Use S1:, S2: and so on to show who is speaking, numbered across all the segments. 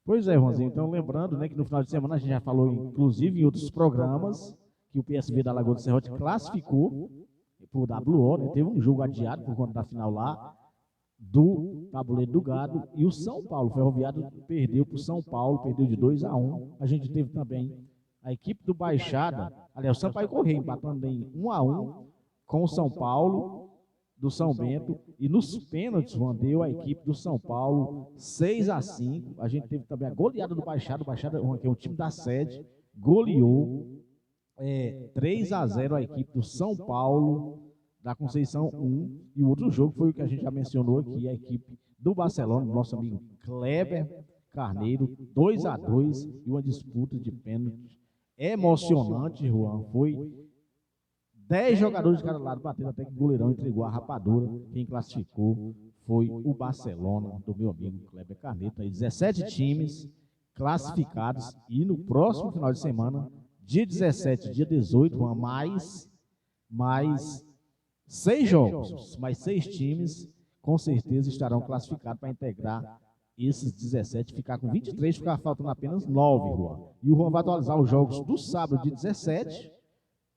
S1: Pois é, Ronzinho. Então, lembrando, né, que no final de semana a gente já falou, inclusive, em outros programas, que o PSV da Lagoa do Serrote classificou por WO, né? Teve um jogo adiado por conta da final lá do Tabuleiro do Gado, e o São Paulo, o Ferroviário, perdeu para o São Paulo, perdeu de 2-1. A gente teve também a equipe do Baixada, aliás, o Sampaio Correia empatando em 1-1 com o São Paulo, do São Bento, e nos pênaltis, Juan, deu a equipe do São Paulo 6-5. A gente teve também a goleada do Baixada, o Baixada, Juan, que é um time da sede, goleou 3-0 a equipe do São Paulo, da Conceição 1, e o outro jogo foi o que a gente já mencionou aqui, a equipe do Barcelona, nosso amigo Kleber Carneiro, 2-2, e uma disputa de pênalti emocionante, Juan. Foi 10 jogadores de cada lado batendo até que o goleirão entregou a rapadura. Quem classificou foi o Barcelona, do meu amigo Kleber Carneiro. Aí 17 times classificados, e no próximo final de semana, dia 17, dia 18, Juan, mais 6 jogos, mais 6 times, com certeza estarão classificados para integrar esses 17, ficar com 23, ficar faltando apenas 9, Juan. E o Juan vai atualizar os jogos do sábado, dia 17,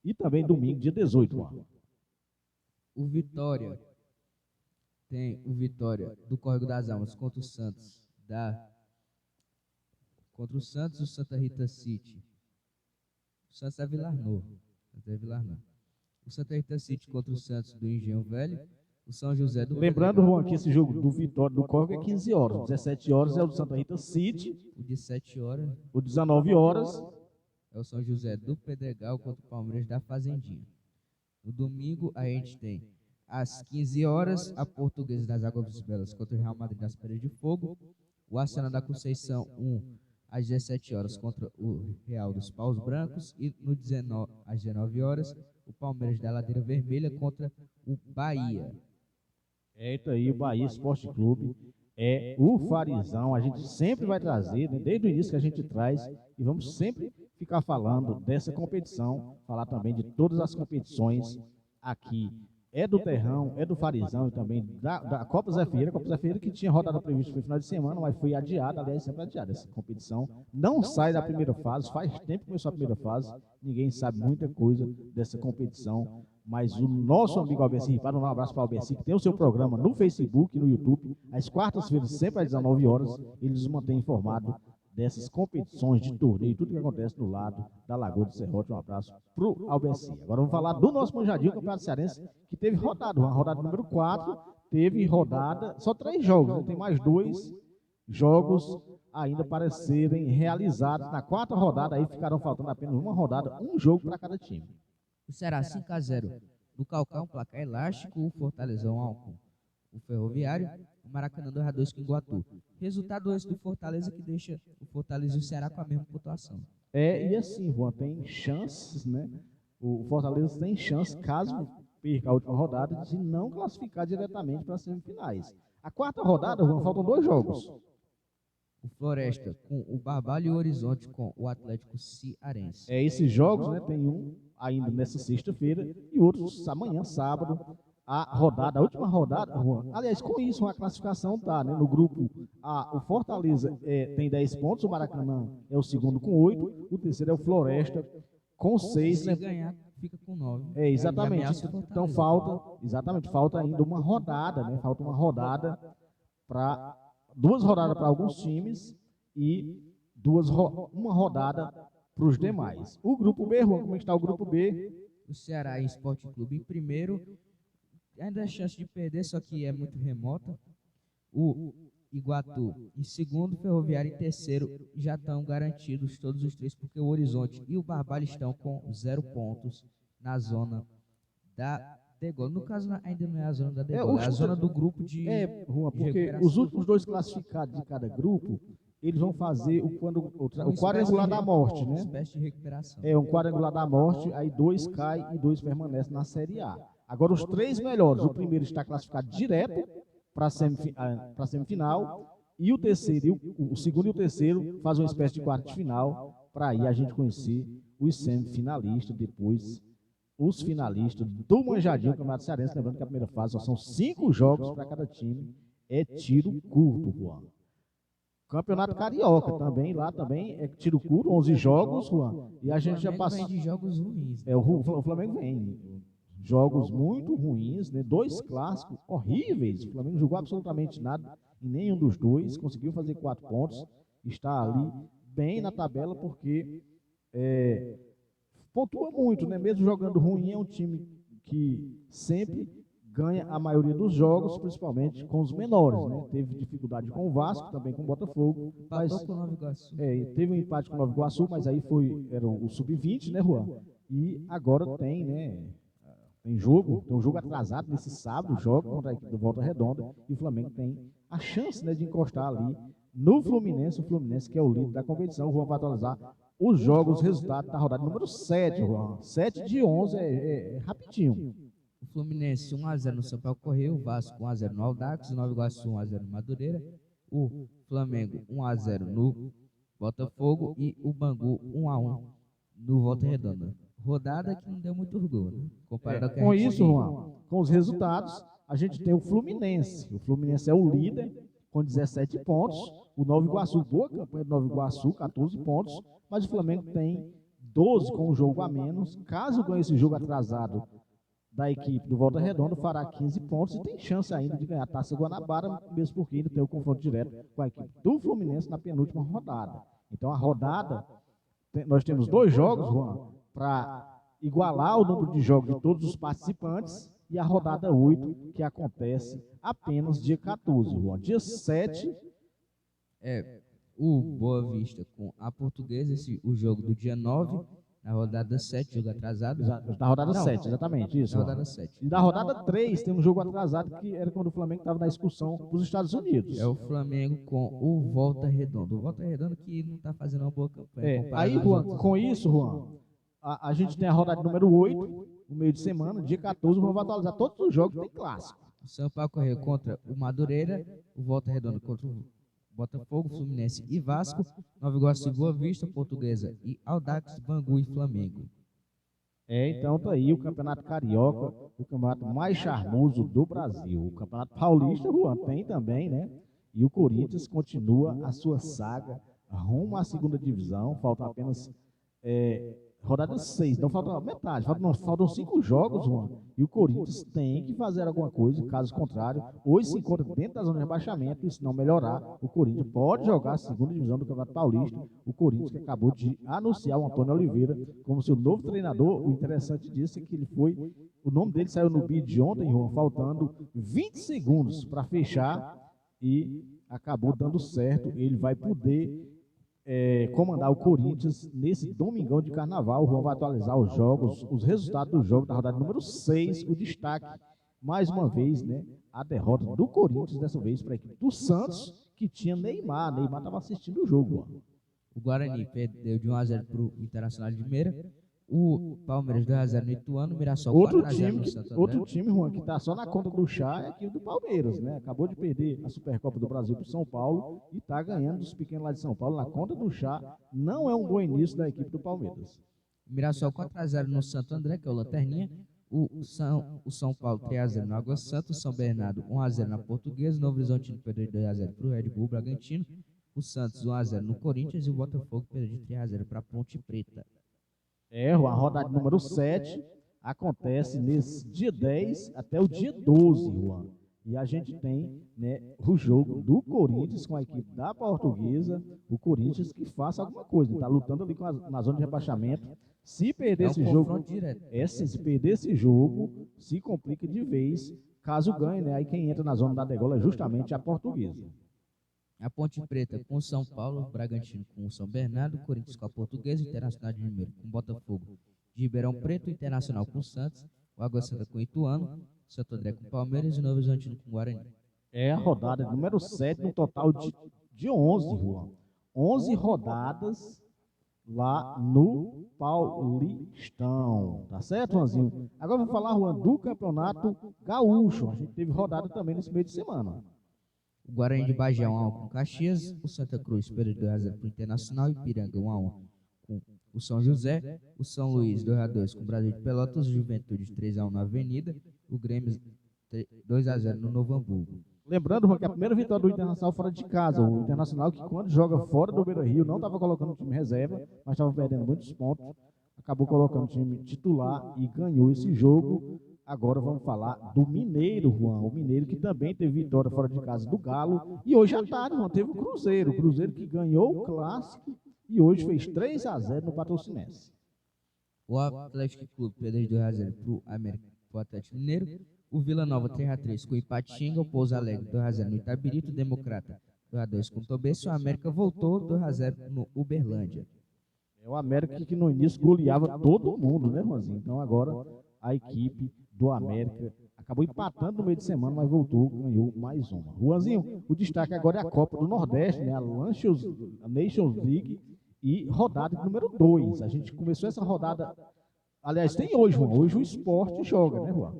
S1: e também domingo, dia 18, Juan.
S2: O Vitória tem o Vitória do Córrego das Almas contra o Santos, contra o Santos, o Santa Rita City. O Santos é Vilar Novo. O Santa Rita City contra o Santos do Engenho Velho. O São José do
S1: Lembrando, Juan, que esse jogo do Vitória do Córrego é 15 horas. 17 horas é o do Santa Rita City.
S2: O de 7 horas.
S1: O 19 horas
S2: é o São José do Pedregal contra o Palmeiras da Fazendinha. No domingo, a gente tem às 15 horas a Portuguesa das Águas Belas contra o Real Madrid das Pedras de Fogo. O Arsenal da Conceição 1 às 17 horas contra o Real dos Paus Brancos. E às 19 horas, o Palmeiras da Ladeira Vermelha contra o Bahia.
S1: Eita aí, o Bahia Esporte Clube é o Farizão. A gente sempre vai trazer, né, desde o início que a gente traz, e vamos sempre ficar falando dessa competição, falar também de todas as competições aqui. É do Terrão, é do Farizão e também da Copa Zé Ferreira. A Copa Zé Ferreira que tinha rodada prevista no final de semana, mas foi adiada, aliás, sempre adiada. Essa competição não sai da primeira fase, faz tempo que começou a primeira fase, ninguém sabe muita coisa dessa competição, mas o nosso amigo Alberci Ripado, um abraço para o Alberci, que tem o seu programa no Facebook e no YouTube, às quartas-feiras, sempre às 19 horas, ele nos mantém informado dessas competições de torneio, tudo que acontece do lado da Lagoa do Serrote. Um abraço para o Alberci. Agora vamos falar do nosso Manjadinho, Campeonato Cearense, que teve rodada, uma rodada número 4, teve rodada, só 3 jogos, né? Tem mais 2 jogos ainda para serem realizados. Na 4ª rodada, aí ficarão faltando apenas uma rodada, um jogo para cada time.
S2: O Ceará 5-0 do Calcão, placar elástico, o Fortaleza 1-1 o Ferroviário, o Maracanã 2-2 com o Iguatu. Resultado esse do Fortaleza que deixa o Fortaleza e o Ceará com a mesma pontuação.
S1: E assim, Juan, tem chances, né? O Fortaleza tem chance, caso perca a última rodada, de não classificar diretamente para as semifinais. A 4ª rodada, Juan, faltam 2 jogos.
S2: O Floresta com o Barbalho e o Horizonte com o Atlético Cearense.
S1: Esses jogos, né? Tem um ainda nessa sexta-feira e outros amanhã, sábado. A última rodada, Juan. Aliás, com isso, a classificação tá, né? No grupo A, o Fortaleza tem 10 pontos, o Maracanã é o segundo com 8, o terceiro é o Floresta com 6, né?
S2: Se ganhar, fica com 9.
S1: Exatamente. Então falta ainda uma rodada, né? Falta uma rodada para 2 rodadas para alguns times e uma rodada para os demais. O grupo B, Juan, como está o grupo B?
S2: O Ceará Esporte Clube em primeiro. Ainda é chance de perder, só que é muito remota. O Iguatu em segundo, Ferroviário em terceiro. Já estão garantidos todos os 3, porque o Horizonte e o Barbalho estão com 0 pontos na zona da degola. No caso, ainda não é a zona da degola, é a zona do grupo de
S1: Juan, porque os últimos 2 classificados de cada grupo, eles vão fazer o quadrangular da morte, né?
S2: Uma espécie de recuperação.
S1: Um quadrangular da morte, aí 2 caem e 2 permanecem na Série A. Agora, os 3 melhores, o primeiro está classificado direto para a semifinal, e o terceiro, o segundo e o terceiro fazem uma espécie de quarto de final, para aí a gente conhecer os semifinalistas, depois os finalistas do Manjadinho, Campeonato Cearense. Lembrando que a primeira fase só são 5 jogos para cada time, é tiro curto, Juan. Campeonato Carioca também, lá também é tiro curto, 11 jogos, Juan. E a gente já passou.
S2: Vem de jogos ruins. Né?
S1: O Flamengo vem. Jogos muito ruins, né? 2 clássicos horríveis. O Flamengo jogou absolutamente nada em nenhum dos dois, conseguiu fazer 4 pontos, está ali bem na tabela porque pontua muito, né? Mesmo jogando ruim, é um time que sempre ganha a maioria dos jogos, principalmente com os menores, né? Teve dificuldade com o Vasco, também com o Botafogo, mas
S2: com o Nova Iguaçu.
S1: teve um empate com o Nova Iguaçu, mas aí era o sub-20, né, Juan? E agora tem, né? Tem um jogo atrasado nesse sábado, joga contra a equipe do Volta Redonda, e o Flamengo tem a chance, né, de encostar ali no Fluminense, o Fluminense que é o líder da competição. O Juan vai atualizar os jogos, os resultados da rodada número 7, Juan. 7 de 11 é rapidinho.
S2: O Fluminense 1-0 no Sampaio Corrêa, o Vasco 1-0 no Audax, o Nova Iguaçu 1-0 no Madureira, o Flamengo 1-0 no Botafogo e o Bangu 1-1 no Volta Redonda. Rodada que não deu muito orgulho, né? Comparado ao que
S1: com
S2: a gente
S1: isso, Juan, com os resultados, a gente tem o Fluminense. O Fluminense é o líder com 17 pontos. O Nova Iguaçu, boa campanha do Nova Iguaçu, 14 pontos. Mas o Flamengo tem 12 com um jogo a menos. Caso ganhe esse jogo atrasado da equipe do Volta Redonda, fará 15 pontos e tem chance ainda de ganhar a Taça Guanabara, mesmo porque ainda tem o confronto direto com a equipe do Fluminense na penúltima rodada. Então a rodada, nós temos 2 jogos, Juan, para igualar o número de jogos de todos os participantes, e a rodada 8, que acontece apenas dia 14, Juan. Dia 7
S2: o Boa Vista com a Portuguesa, o jogo do dia 9, na rodada 7, jogo atrasado.
S1: Da rodada 7, exatamente, isso.
S2: Da rodada 7.
S1: E da rodada 3 tem um jogo atrasado, que era quando o Flamengo estava na excursão para os Estados Unidos.
S2: É o Flamengo com o Volta Redonda. O Volta Redonda que não está fazendo uma boa campanha.
S1: Aí, Juan, com isso, Juan, a gente tem a rodada número 8, no meio de semana, dia 14, o Juan vai atualizar todos os jogos, tem clássico.
S2: O Sampaio Corrêa contra o Madureira, o Volta Redonda contra o Botafogo, Fluminense e Vasco, Nova Iguaçu e Boa Vista, Portuguesa e Audax, Bangu e Flamengo.
S1: Então tá aí o Campeonato Carioca, o campeonato mais charmoso do Brasil. O Campeonato Paulista, Juan, tem também, né? E o Corinthians continua a sua saga rumo à segunda divisão. Faltam apenas rodada 6, não falta metade, faltam 5 jogos, Juan, e o Corinthians tem que fazer alguma coisa, caso contrário, hoje se encontra dentro da zona de rebaixamento, e se não melhorar, o Corinthians pode jogar a segunda divisão do Campeonato Paulista. O Corinthians que acabou de anunciar o Antônio Oliveira como seu novo treinador. O interessante disso é que o nome dele saiu no bid de ontem, Juan, faltando 20 segundos para fechar, e acabou dando certo. Ele vai poder comandar o Corinthians nesse domingão de carnaval. O Juan vai atualizar os jogos, os resultados do jogo da rodada número 6, o destaque, mais uma vez, né, a derrota do Corinthians, dessa vez para a equipe do Santos, que tinha Neymar. Neymar estava assistindo o jogo. Juan.
S2: O Guarani perdeu de 1-0 para o Internacional de Limeira. O Palmeiras 2-0 no Ituano, o Mirassol 4-0 no Santo André.
S1: Outro time, Juan, que está só na conta do chá é aqui do Palmeiras, né? Acabou de perder a Supercopa do Brasil para o São Paulo e está ganhando dos pequenos lá de São Paulo na conta do chá. Não é um bom início da equipe do Palmeiras.
S2: O Mirassol 4-0 no Santo André, que é o Lanterninha. O São Paulo 3-0 no Água Santa. O São Bernardo 1-0 na Portuguesa. O Novo Horizontino perdeu de 2-0 para o Red Bull Bragantino. O Santos 1-0 no Corinthians e o Botafogo perdeu de 3-0 para a Ponte Preta.
S1: A rodada número 7 acontece nesse dia 10 até o dia 12, Juan. E a gente tem, né, o jogo do Corinthians com a equipe da Portuguesa. O Corinthians que faça alguma coisa, está lutando ali na zona de rebaixamento. Se perder esse jogo, se perder esse jogo, se complica de vez. Caso ganhe, né, aí quem entra na zona da degola é justamente a Portuguesa.
S2: A Ponte Preta com o São Paulo, o Bragantino com o São Bernardo, o Corinthians com a Portuguesa, o Internacional de Limeira com o Botafogo de Ribeirão Preto, o Internacional com o Santos, o Água Santa com o Ituano, o Santo André com o Palmeiras e o Novo Horizontino com o Guarani. A
S1: rodada número 7, no total de 11, Juan. 11 rodadas lá no Paulistão. Tá certo, Juanzinho? Agora vamos falar, Juan, do Campeonato Gaúcho. A gente teve rodada também nesse meio de semana.
S2: O Guarani de Bagé 1-1 com o Caxias, o Santa Cruz perdeu 2-0 para o Internacional, o Ipiranga 1-1 com o São José, o São Luís 2-2 com o Brasil de Pelotas, o Juventude 3-1 na Avenida, o Grêmio 2-0 no Novo Hamburgo.
S1: Lembrando, Juan, que a primeira vitória do Internacional fora de casa. O Internacional que quando joga fora do Beira-Rio não estava colocando o time reserva, mas estava perdendo muitos pontos. Acabou colocando o time titular e ganhou esse jogo. Agora vamos falar do Mineiro, Juan. O Mineiro que também teve vitória fora de casa do Galo. E hoje à tarde, Juan, teve o Cruzeiro. O Cruzeiro que ganhou o Clássico e hoje fez 3-0 no Patrocinense.
S2: O Atlético Clube perdeu de 2-0 para o Atlético Mineiro. O Vila Nova 3-3 com o Ipatinga. O Pouso Alegre 2-0 no Itabirito. O Democrata 2-2 com o Tobense. O América voltou 2-0 no Uberlândia.
S1: É o América que no início goleava todo mundo, né, Juanzinho? Então agora a equipe do América acabou empatando no meio de semana, mas voltou, ganhou mais uma. Juanzinho, o destaque agora é a Copa do Nordeste, né? A Nations League e rodada número 2. A gente começou essa rodada, aliás, tem hoje, Juan. Hoje o Sport joga, né, Juan?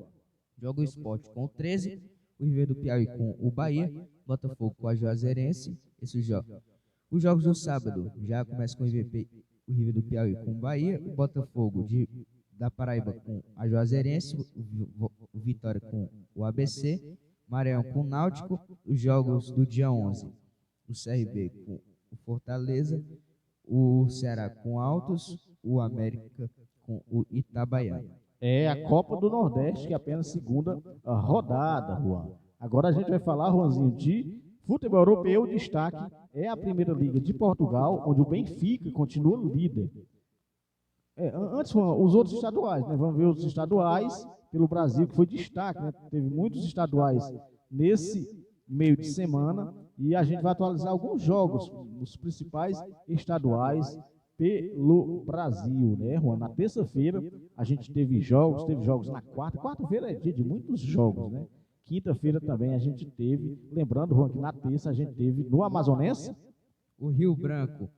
S2: Joga o Sport com o 13, o River do Piauí com o Bahia, Botafogo com a Juazeirense. Os jogos do sábado já começam com o River do Piauí com o Bahia, o Botafogo da Paraíba com a Juazeirense, o Vitória com o ABC, Maranhão com o Náutico. Os jogos do dia 11, o CRB com o Fortaleza, o Ceará com o Altos, o América com o Itabaiana.
S1: É a Copa do Nordeste, que é apenas segunda rodada, Juan. Agora a gente vai falar, Juanzinho, de futebol europeu. O destaque é a Primeira Liga de Portugal, onde o Benfica continua líder. Antes, Juan, os outros estaduais, né? Vamos ver os estaduais pelo Brasil, que foi destaque, né? Teve muitos estaduais nesse meio de semana e a gente vai atualizar alguns jogos, os principais estaduais pelo Brasil, né, Juan? Na terça-feira a gente teve jogos na quarta-feira é dia de muitos jogos, né? Quinta-feira também a gente teve, lembrando, Juan, que na terça a gente teve no Amazonense
S2: o Rio Branco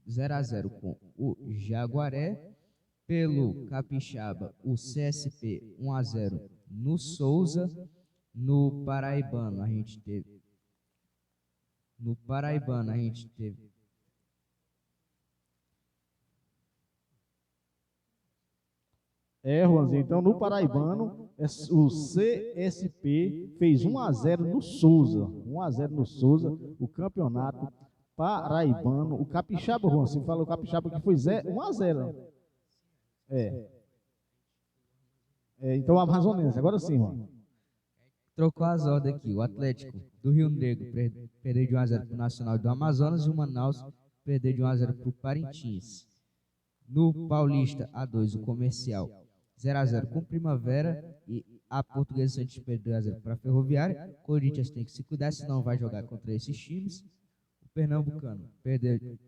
S2: 0-0 com o Jaguaré. Pelo Capixaba, o CSP 1-0 no Souza. No Paraibano a gente teve
S1: Juanzinho, então no Paraibano, o CSP fez 1-0 no Souza. 1-0 no Souza, o campeonato paraibano. O Capixaba, Juan, você falou o Capixaba que foi 1-0. Então o Amazonense, agora sim, Juan.
S2: Trocou as ordens aqui. O Atlético do Rio Negro perdeu de 1-0 para o Nacional do Amazonas e o Manaus perdeu de 1-0 para o Parintins. No Paulista, A2, o Comercial 0-0 com Primavera e a Portuguesa Santos perdeu 2-0 para a Ferroviária. O Corinthians tem que se cuidar, senão vai jogar contra esses times. O Pernambucano perdeu.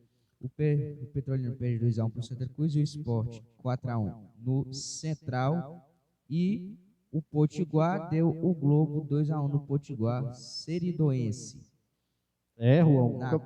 S2: O Petrolino perdeu 2-1 para o Santa Cruz e o Sport 4-1 no Central. E o Potiguar deu o Globo 2-1 no Potiguar Seridoense.
S1: Juan,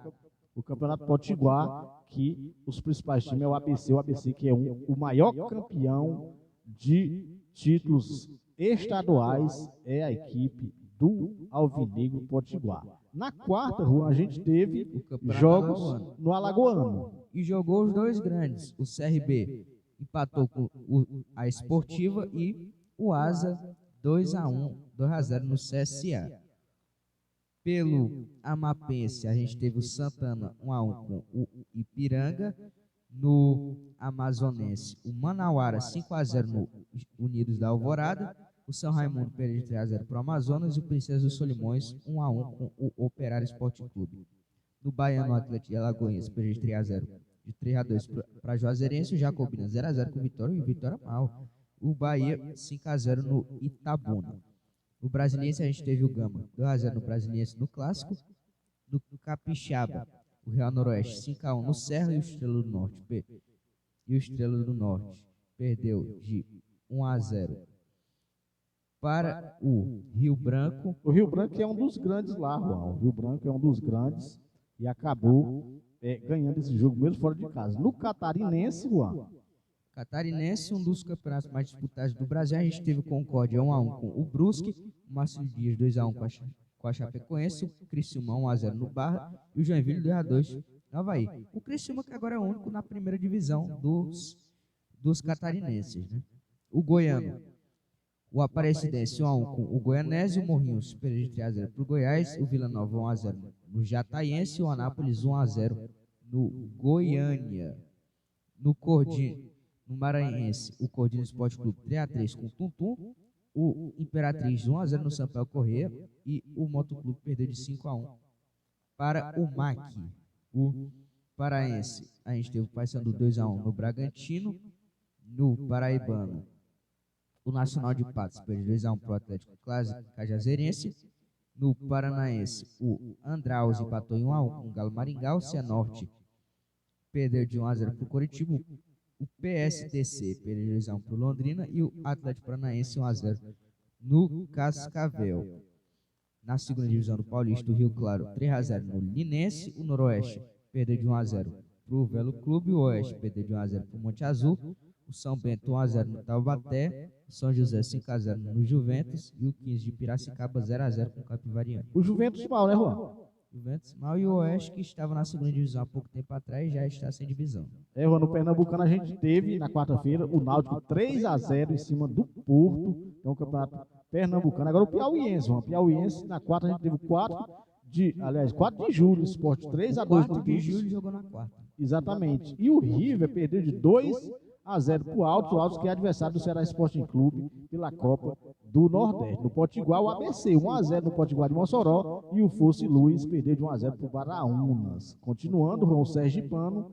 S1: o Campeonato Potiguar, que os principais times é o ABC que é o maior campeão de títulos estaduais, é a equipe do Alvinegro Potiguar. Na quarta, Juan, a gente teve jogos no Alagoano.
S2: E jogou os dois grandes. O CRB empatou com a Esportiva e o Asa 2-0 no CSA. Pelo Amapense, a gente teve o Santana 1-1 com o Ipiranga. No Amazonense, o Manauara 5-0 no Unidos da Alvorada. O São Raimundo perdeu de 3-0 para o Amazonas e o Princesa dos Solimões 1-1 com o Operário Esporte Clube. No Baiano, o Atlético de Alagoinhas perdeu de 3-2 para a Juazeirense. O Jacobina 0-0 com o Vitória e o Vitória mal. O Bahia 5-0 no Itabuna. No Brasiliense a gente teve o Gama 2-0 no Brasiliense no Clássico. No Capixaba, o Real Noroeste 5-1 no Serra e o Estrela do Norte. Perdeu de 1-0 para o Rio Branco.
S1: O Rio Branco é um dos grandes lá, Juan. O Rio Branco é um dos grandes e acabou ganhando esse jogo mesmo fora de casa. No Catarinense, Juan.
S2: Catarinense, um dos campeonatos mais disputados do Brasil. A gente teve o Concórdia 1-1 com o Brusque, o Márcio Dias 2-1 com a Chapecoense, o Criciúma 1-0 no Barra e o Joinville 2-2 no Avaí. O Criciúma que agora é o único na primeira divisão dos catarinenses, né? O Goiano. O Aparecidense 1x1 com o Goianese, o Morrinhos perdeu de 3x0 para o Goiás, o Vila Nova 1x0 no Jataiense e o Anápolis 1x0 no Goiânia. No Maranhense, o Cordino Esporte Clube 3x3 com o Tuntum, o Imperatriz 1x0 no Sampaio Corrêa e o Motoclube perdeu de 5x1 para o MAC. O Paraense, a gente teve o Paysandu 2x1 no Bragantino. No Paraibano, o Nacional de Patos perdeu 2x1 para o Atlético Cajazeirense. No Paranaense, o Andraus empatou em 1x1 com o Galo Maringá. O Cianorte perdeu de 1x0 para o Coritiba. O PSTC perdeu 2x1 para o Londrina. E o Atlético Paranaense 1x0 no Cascavel. Na segunda divisão do Paulista, o Rio Claro 3x0 no Linense. O Noroeste perdeu de 1x0 para o Velo Clube. O Oeste perdeu de 1x0 para o Monte Azul. O São Bento 1x0 no Taubaté. O São José 5x0 no Juventus. E o 15 de Piracicaba 0x0 com o Capivariano.
S1: O Juventus mal, né, Juan?
S2: Juventus mal, e o Oeste, que estava na segunda divisão há pouco tempo atrás, já está sem divisão.
S1: Juan, no Pernambucano a gente teve na quarta-feira o Náutico 3x0 em cima do Porto. Então o campeonato pernambucano. Agora o Piauiense, Juan. Piauiense na quarta a gente teve 4 de julho, Sport 3x2 no
S2: 4 de julho jogou na quarta.
S1: Exatamente. E o River perdeu de 2x0 para o Altos, que é adversário do Ceará Sporting Clube pela Copa do Nordeste. No Potiguar, o ABC 1x0 no Potiguar de Mossoró e o Fosse Luz perdeu de 1x0 para o Baraunas. Continuando, o Sergipano,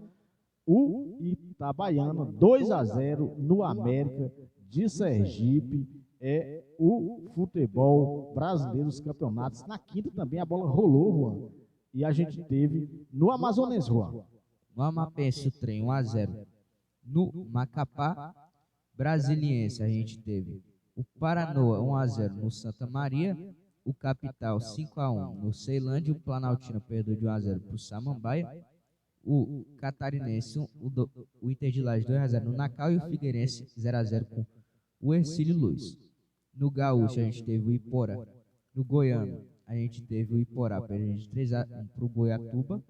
S1: o Itabaiana 2x0 no América de Sergipe. É o futebol brasileiro dos campeonatos. Na quinta também a bola rolou, Juan. E a gente teve no Amazonas, Juan.
S2: No Amapense, o trem 1x0. No Macapá, Brasiliense, a gente teve o Paranoa 1x0 no Santa Maria. O Capital 5x1 no Ceilândia. O Planaltino perdeu de 1x0 para o Samambaia. O Catarinense, o Inter de Lages 2x0 no Nacal. E o Figueirense 0x0 com o Hercílio Luz. No Gaúcho, a gente teve o Iporá. No Goiano, a gente teve o Iporá perdendo de 3x1 para o Goiatuba.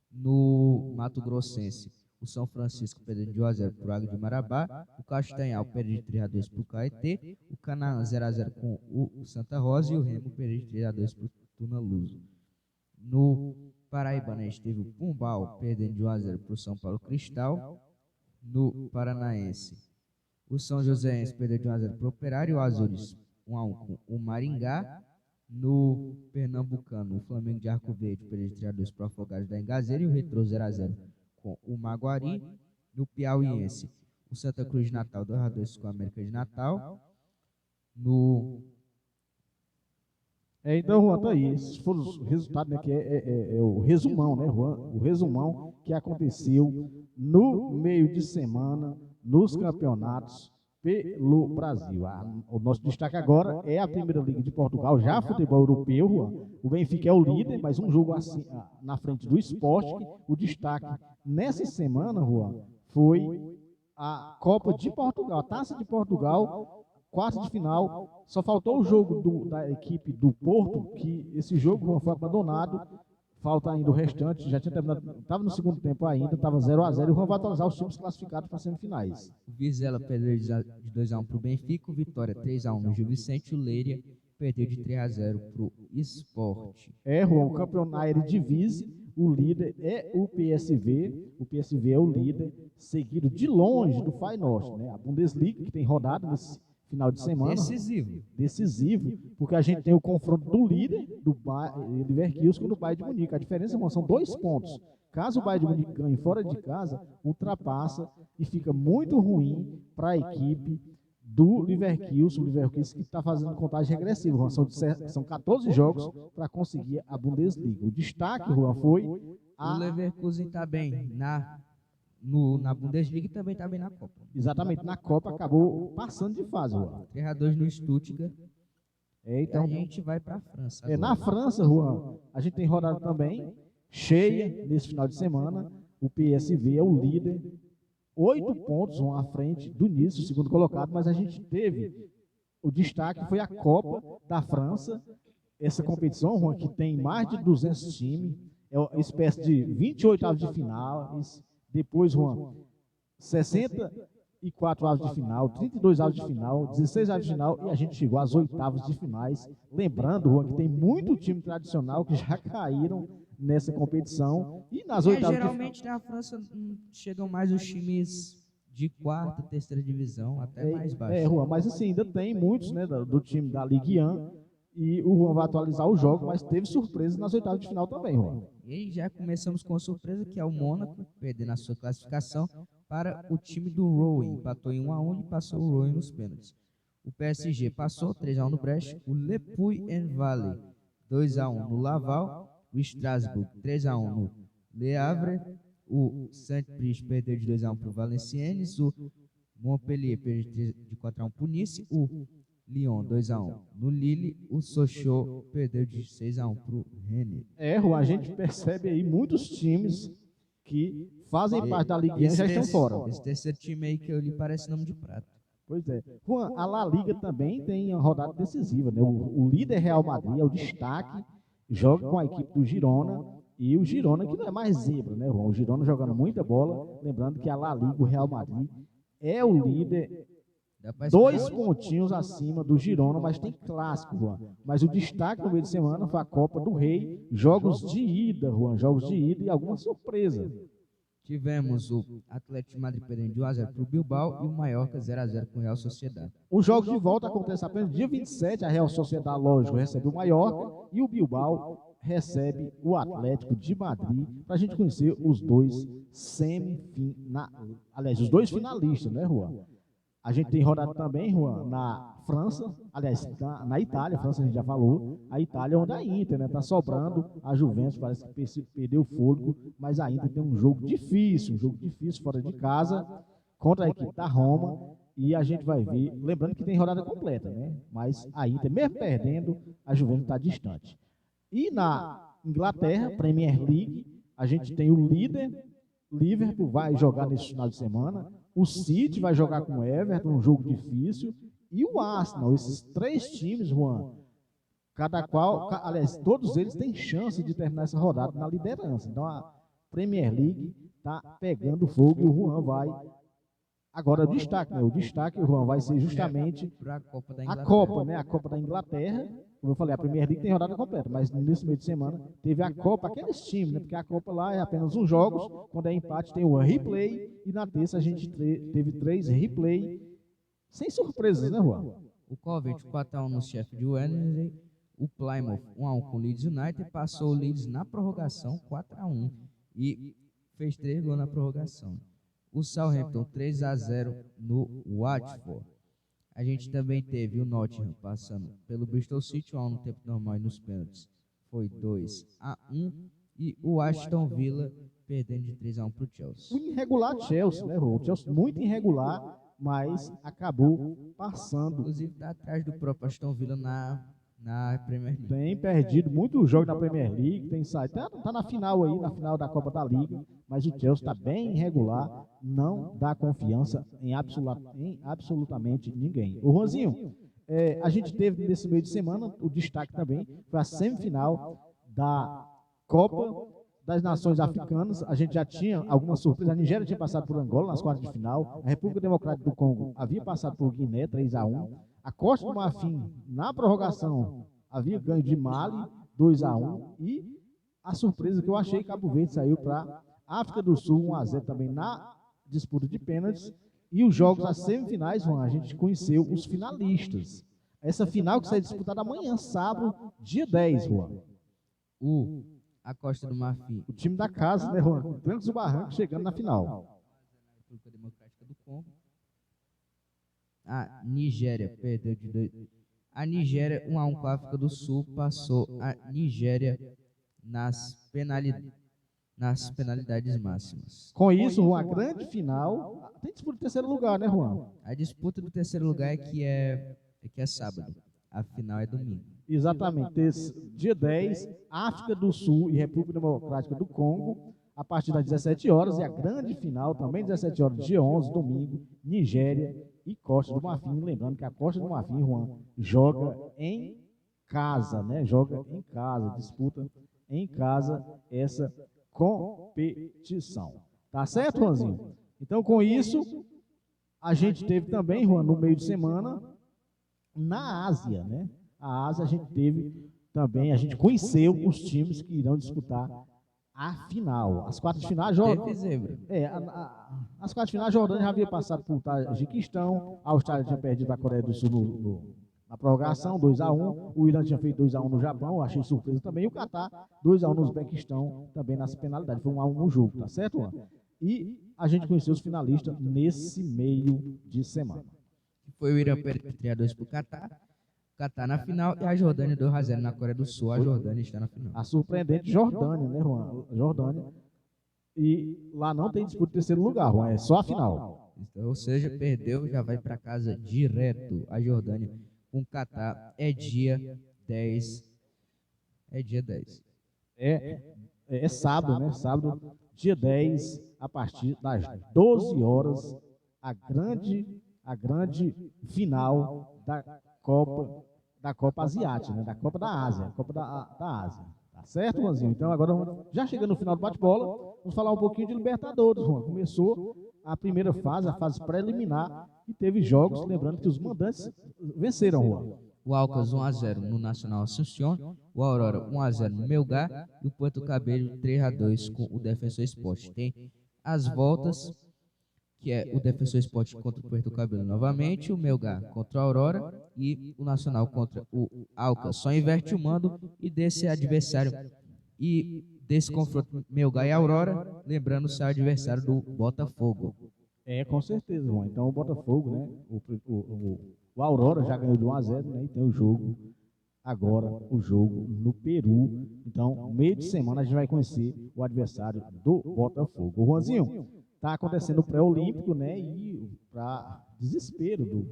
S2: No Mato Grossense, o São Francisco perdendo de 1x0 para o Águia de Marabá. O Castanhal perdeu de 3x2 para o Caetê. O Canaã 0x0 com o Santa Rosa. E o Remo perdeu de 3x2 para o Tuna Luso. No Paraíba, a gente teve o Pombal perdendo de 1x0 para o São Paulo Cristal. No Paranaense, o São Joséense perdeu de 1x0 para o Operário. O Azures 1x1 com o Maringá. No Pernambucano, o Flamengo de Arco Verde perdeu de 3x2 para o Afogados da Engazeira. E o Retrô 0x0 com o Maguari. No Piauiense, o Santa Cruz de Natal 2x2 com a América de Natal.
S1: Então, Juan, tá aí. Esses foram os resultados, né, que é o resumão, né, Juan? O resumão que aconteceu no meio de semana nos campeonatos pelo Brasil. O nosso destaque agora é a Primeira Liga de Portugal, já futebol europeu, Juan. O Benfica é o líder, mas um jogo assim na frente do Sport. O destaque nessa semana, Juan, foi a Copa de Portugal, a Taça de Portugal, quarta de final. Só faltou o jogo da equipe do Porto, que esse jogo, Juan, foi abandonado. Falta ainda o restante, já tinha terminado, estava no segundo tempo ainda, estava 0x0 e o Juan vai atualizar os times classificados para as semifinais.
S2: O Vizela perdeu de 2x1 para o Benfica. O Vitória 3x1 no Gil Vicente. O Leiria perdeu de 3x0 para o Sport.
S1: Juan, o campeonato na Eredivisie, o líder é o PSV. O PSV é o líder, seguido de longe do Feyenoord, né? A Bundesliga, que tem rodado nesse final de semana. Decisivo, porque a gente tem o confronto do líder, do Leverkusen, com o Bayern de Munique. A diferença, irmão, são 2 pontos. Caso o Bayern de Munique ganhe fora de casa, ultrapassa e fica muito ruim para a equipe do Leverkusen. O Leverkusen que está fazendo contagem regressiva. Juan, são 14 jogos para conseguir a Bundesliga. O destaque, Juan, foi
S2: o Leverkusen está bem na Bundesliga e também está bem na Copa.
S1: Exatamente, na Copa acabou passando de fase, Juan.
S2: 3x2 no Stuttgart.
S1: Então,
S2: a gente vai para a França.
S1: Na França, Juan, a gente tem rodada também cheia nesse final de semana. O PSV é o líder, 8 pontos vão à frente do Nice, o segundo colocado, mas a gente teve o destaque foi a Copa da França. Essa competição, Juan, que tem mais de 200 times, é uma espécie de 28 avos de final. Depois, Juan, 64 34 avos de final, 32 avos de final, 16 avos de final e a gente chegou às oitavas de finais. Lembrando, Juan, que tem muito time tradicional que já caíram nessa competição e nas oitavas de final.
S2: Geralmente na França chegam mais os times de quarta, terceira divisão, até mais baixo.
S1: Juan, mas assim, ainda tem muitos, né, do time da Ligue 1 e o Juan vai atualizar o jogo, mas teve surpresas nas oitavas de final também, Juan.
S2: E já começamos com a surpresa, que é o Mônaco, perdendo a sua classificação para o time do Rouen. Empatou em 1-1 e passou o Rouen nos pênaltis. O PSG passou 3-1 no Brest, o Le Puy-en-Velay 2-1 no Laval, o Strasbourg 3-1 no Le Havre, o Saint-Priest perdeu de 2-1 para o Valenciennes, o Montpellier perdeu de 4-1 para o Nice, o Lyon 2-1 no Lille, o Sochaux perdeu de 6-1 para o Rennes.
S1: Juan, a gente percebe aí muitos times que fazem parte da Ligue 1 já estão fora.
S2: Esse terceiro time aí que eu li parece nome de prato.
S1: Pois é. Juan, a La Liga também tem uma rodada decisiva, né? O líder Real Madrid é o destaque, joga com a equipe do Girona, e o Girona que não é mais zebra, né, Juan? O Girona jogando muita bola, lembrando que a La Liga, o Real Madrid, é o líder, 2 pontinhos acima do Girona, mas tem clássico, Juan. Mas o destaque no meio de semana foi a Copa do Rei, jogos de ida, Juan, jogos de ida e alguma surpresa.
S2: Tivemos o Atlético de Madrid perdendo de 1-0 para o Bilbao e o Mallorca 0-0 com o Real Sociedad.
S1: Os jogos de volta acontecem apenas dia 27, a Real Sociedad, lógico, recebe o Mallorca e o Bilbao recebe o Atlético de Madrid, para a gente conhecer os dois os dois finalistas, né, Juan? A gente tem rodado também, Juan, na França, aliás, na Itália, a França a gente já falou, a Itália é onde a Inter, né, tá sobrando, a Juventus parece que perdeu o fôlego, mas a Inter tem um jogo difícil fora de casa, contra a equipe da Roma, e a gente vai ver, lembrando que tem rodada completa, né, mas a Inter, mesmo perdendo, a Juventus está distante. E na Inglaterra, Premier League, a gente tem o líder, Liverpool vai jogar nesse final de semana, o City vai jogar com o Everton, um jogo difícil, e o Arsenal. Esses 3 times, Juan, aliás, todos eles têm chance de terminar essa rodada na liderança. Então a Premier League está pegando fogo e o Juan vai. Agora o destaque, né? O destaque, o Juan, vai ser justamente a Copa, né? A Copa da Inglaterra. Como eu falei, a Premier League tem rodada completa, mas nesse meio de semana teve a Copa, aqueles times, né? Porque a Copa lá é apenas uns jogos, quando é empate tem o replay, e na terça a gente teve 3 replay, sem surpresas, né, Juan?
S2: O Coventry 4-1 no Sheffield Wednesday, o Plymouth 1-1 com o Leeds United, passou o Leeds na prorrogação 4-1 e fez 3 gols na prorrogação. O Southampton 3-0 no Watford. A gente também teve o Nottingham passando pelo Bristol City 1-1 no tempo normal e nos pênaltis foi 2-1 e o Aston Villa perdendo de 3-1 para o Chelsea.
S1: O irregular Chelsea, né, Rô? O Chelsea muito irregular, mas acabou passando.
S2: Inclusive está atrás do próprio Aston Villa na Premier League.
S1: Tem perdido muitos jogos na Premier League, tem saído. Tá na final aí, na final da Copa da Liga, mas o Chelsea está bem irregular, não dá confiança em absolutamente ninguém. O Ronzinho, a gente teve nesse meio de semana, o destaque também foi a semifinal da Copa das Nações Africanas. A gente já tinha alguma surpresa. A Nigéria tinha passado por Angola nas quartas de final, a República Democrática do Congo havia passado por Guiné 3-1, a Costa do Marfim na prorrogação havia ganho de Mali 2-1 e a surpresa que eu achei, Cabo Verde saiu para África do Sul 1-0 também na disputa de pênaltis. E os jogos das semifinais, a gente conheceu os finalistas. Essa final que será disputada amanhã, sábado, dia 10, Juan.
S2: A Costa do Marfim.
S1: O time da casa, né, Juan? Com trancos e barrancos chegando na final.
S2: República Democrática do Congo. A Nigéria perdeu de 2. A Nigéria, 1-1 com a África do Sul, passou a Nigéria nas penalidades máximas.
S1: Com isso, Juan, a grande final. Tem disputa do terceiro lugar, né, Juan?
S2: A disputa do terceiro lugar é que é sábado. A final é domingo.
S1: Exatamente. Dia 10, África do Sul e República Democrática do Congo, a partir das 17 horas. E a grande final, também 17 horas, dia 11, domingo, Nigéria e Costa do Marfim. Lembrando que a Costa do Marfim, Juan, joga em casa, né? Joga em casa, disputa em casa essa competição. Tá certo, Juanzinho? Então, com isso, A gente teve também, Juan, no meio de semana, na Ásia, né? A Ásia a gente teve também, a gente conheceu os times que irão disputar a final. As quartas de final, as quartas de final, a Jordânia já havia passado por Tajiquistão, a Austrália tinha perdido a Coreia do Sul na prorrogação, 2-1, o Irã tinha feito 2-1 no Japão, achei surpresa também, e o Catar, 2-1 no Uzbequistão, também nas penalidades, foi 1-1 no jogo, tá certo, Juan? E a gente conheceu os finalistas nesse meio de semana.
S2: Foi o Irã perdendo 3-2 para o Catar na final e a Jordânia 2-0 na Coreia do Sul. A Jordânia está na final.
S1: A surpreendente Jordânia, né, Juan? Jordânia. E lá não tem disputa de terceiro lugar, Juan, é só a final.
S2: Então, ou seja, perdeu, já vai para casa direto. A Jordânia com o Catar é dia 10. É dia 10.
S1: É sábado, né? Sábado, dia 10, a partir das 12 horas, a grande final da Copa Asiática, né? Da Copa da Ásia, Copa da Ásia. Tá certo, Juanzinho? Então agora, já chegando no final do bate-bola, vamos falar um pouquinho de Libertadores, Juan. Começou a primeira fase, a fase preliminar, e teve jogos, lembrando que os mandantes venceram, Juan.
S2: O Alcas 1-0 no Nacional Asunción, o Aurora 1-0 no Melgar e o Puerto Cabello 3-2 com o Defensor Sporting. Tem as voltas, que é o Defensor Sporting contra o Puerto Cabello novamente, o Melgar contra a Aurora e o Nacional contra o Alcas. Só inverte o mando e desse adversário e desse confronto Melgar e Aurora, lembrando se é o adversário do Botafogo.
S1: Com certeza, Juan. Então o Botafogo, né? O Aurora já ganhou de 1-0, né? E tem o jogo agora, o jogo no Peru. Então, meio de semana a gente vai conhecer o adversário do Botafogo. O Juanzinho, está acontecendo o pré-olímpico, né? E para desespero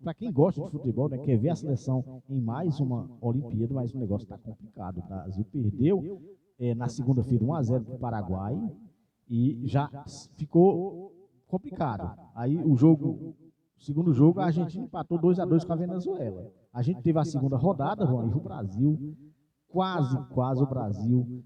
S1: para quem gosta de futebol, né? Quer ver a seleção em mais uma Olimpíada, mas o negócio está complicado. O Brasil perdeu na segunda-feira 1-0 para o Paraguai e já ficou complicado. Aí o segundo jogo, a Argentina empatou 2-2 com a Venezuela. A gente teve a segunda rodada, Juan, e o Brasil, quase o Brasil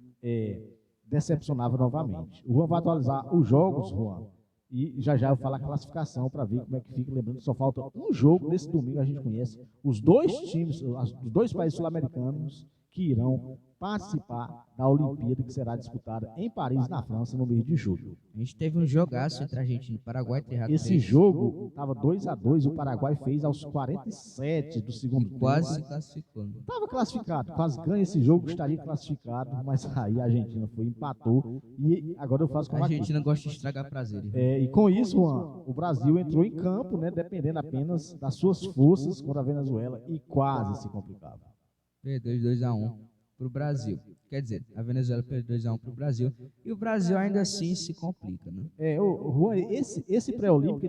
S1: decepcionava novamente. O Juan vai atualizar os jogos, Juan, e já eu vou falar a classificação para ver como é que fica. Lembrando que só falta um jogo nesse domingo, a gente conhece os dois times, os dois países sul-americanos que irão participar da Olimpíada que será disputada em Paris, na França, no mês de julho.
S2: A gente teve um jogaço entre a Argentina e o Paraguai.
S1: Esse jogo estava 2-2 e o Paraguai fez aos 47 do segundo tempo.
S2: Quase se classificou.
S1: Estava classificado, quase ganha esse jogo, estaria classificado, mas aí a Argentina foi, empatou e agora eu faço com
S2: a Argentina gosta de estragar prazer.
S1: E com isso, Juan, o Brasil entrou em campo, né, dependendo apenas das suas forças contra a Venezuela e quase se complicava.
S2: Perdeu 2-1 para o Brasil. Quer dizer, a Venezuela perdeu 2-1 para o Brasil e o Brasil ainda assim se complica, né?
S1: Juan, esse pré-olímpico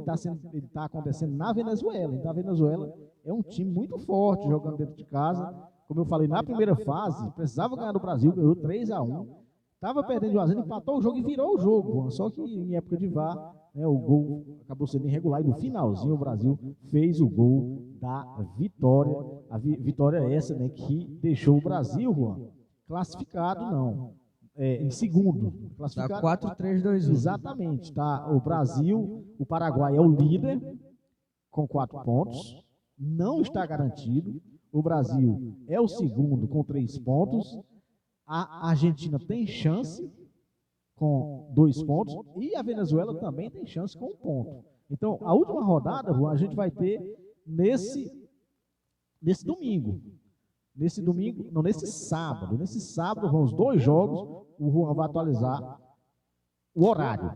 S1: ele tá acontecendo na Venezuela. Então a Venezuela é um time muito forte jogando dentro de casa. Como eu falei, na primeira fase, precisava ganhar do Brasil, ganhou 3-1. Estava perdendo de 1-0, empatou o jogo e virou o jogo, Juan. Só que em época de VAR, né, o gol acabou sendo irregular e no finalzinho o Brasil fez o gol da vitória. A vitória é essa, né, que deixou o Brasil, Juan, classificado não, em segundo.
S2: Está 4-3-2-1.
S1: Exatamente, tá? O Brasil, o Paraguai é o líder com 4 pontos, não está garantido. O Brasil é o segundo com 3 pontos. A Argentina tem chance com 2 pontos e a Venezuela também tem chance com 1 ponto. Então, a última rodada, Juan, a gente vai ter nesse domingo. Nesse sábado. Nesse sábado, vão os 2 jogos. O Juan vai atualizar o horário.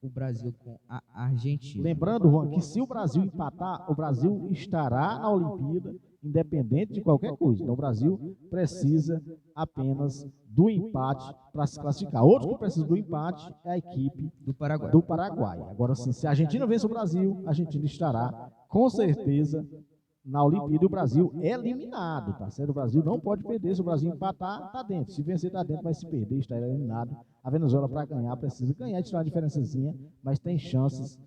S2: O Brasil com a Argentina.
S1: Lembrando, Juan, que se o Brasil empatar, o Brasil estará na Olimpíada, independente de qualquer coisa. Então, o Brasil precisa apenas do empate para se classificar. Outro que precisa do empate é a equipe do Paraguai. Agora, sim, se a Argentina vence o Brasil, a Argentina estará, com certeza, na Olimpíada e o Brasil é eliminado, tá certo? O Brasil não pode perder. Se o Brasil empatar, está dentro. Se vencer, está dentro, mas se perder, está eliminado. A Venezuela, para ganhar, precisa ganhar, tirar uma diferençazinha, mas tem chances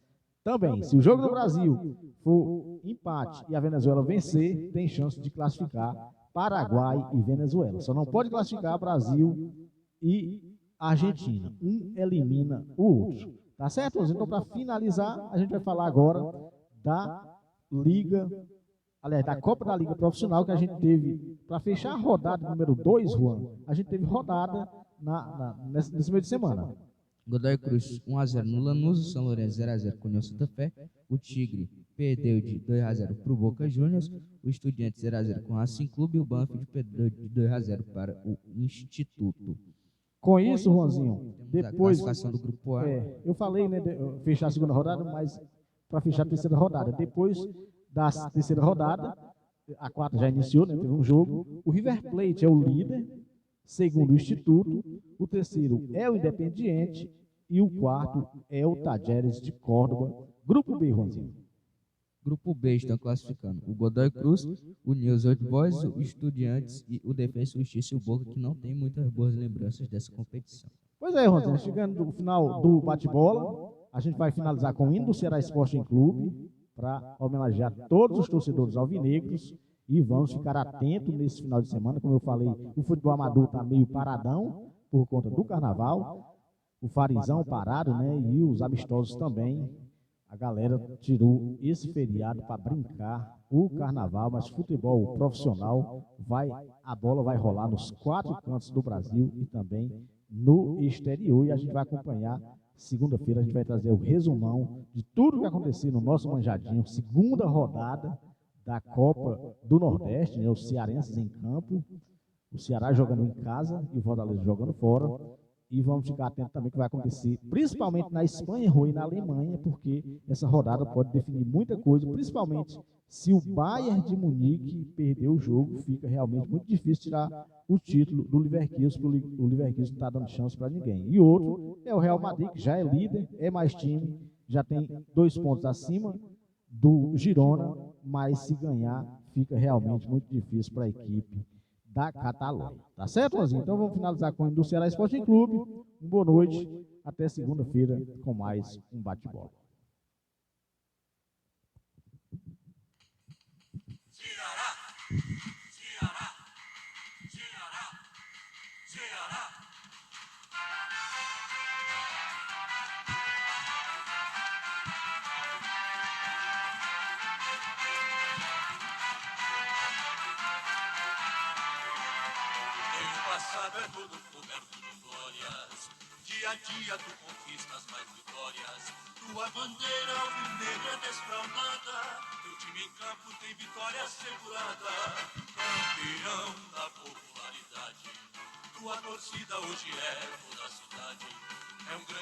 S1: também. Se o jogo do Brasil for empate e a Venezuela vencer, tem chance de classificar Paraguai e Venezuela. Só não pode classificar Brasil e Argentina. Um elimina o outro. Tá certo, Rosinha? Então, para finalizar, a gente vai falar agora da Liga, aliás, da Copa da Liga Profissional que a gente teve, para fechar a rodada número 2, Juan, a gente teve rodada nesse meio de semana.
S2: Godoy Cruz 1-0 no Lanús, São Lourenço 0-0 com o União Santa Fé, o Tigre perdeu de 2-0 para o Boca Juniors, o Estudiantes 0-0 com o Racing Clube e o Banfield perdeu de 2-0 para o Instituto.
S1: Com isso, Juanzinho, depois
S2: a classificação do grupo A.
S1: Eu falei, né, fechar a segunda rodada, mas para fechar a terceira rodada. Depois da terceira rodada, a quarta já iniciou, né, teve um jogo. O River Plate é o líder, segundo o Instituto, o terceiro é o Independiente e o quarto é o Tajeres de Córdoba. Grupo B, Juanzinho.
S2: Grupo B estão classificando o Godoy Cruz, o News Old Boys, o Estudiantes e o Defensa e Justiça e o Boca, que não tem muitas boas lembranças dessa competição.
S1: Pois é, Ronzinho, chegando no final do bate-bola, a gente vai finalizar com o hino do Ceará Sporting Clube para homenagear todos os torcedores alvinegros e vamos ficar atentos nesse final de semana. Como eu falei, o futebol amador está meio paradão por conta do carnaval, o Farizão parado, né, e os amistosos também. A galera tirou esse feriado para brincar o carnaval, mas futebol profissional a bola vai rolar nos 4 cantos do Brasil e também no exterior. E a gente vai acompanhar, segunda-feira a gente vai trazer o resumão de tudo que aconteceu no nosso Manjadinho, segunda rodada da Copa do Nordeste, né, os cearenses em campo, o Ceará jogando em casa e o Fortaleza jogando fora. E vamos ficar atentos também que vai acontecer, principalmente na Espanha e na Alemanha, porque essa rodada pode definir muita coisa, principalmente se o Bayern de Munique perder o jogo, fica realmente muito difícil tirar o título do Leverkusen, porque o Leverkusen não está dando chance para ninguém. E outro é o Real Madrid, que já é líder, é mais time, já tem 2 pontos acima do Girona, mas se ganhar, fica realmente muito difícil para a equipe da Catalunha. Tá certo, Rosinha? Então vamos finalizar com o do Ceará Sporting Clube. Uma boa noite. Até segunda-feira com mais um bate-bola. Ceará, Ceará, Ceará, Ceará.
S3: Passado é todo coberto de glórias, dia a dia tu conquistas mais vitórias. Tua bandeira alvinegra desfraldada, teu time em campo tem vitória assegurada. Campeão da popularidade, tua torcida hoje é toda a cidade. É um grande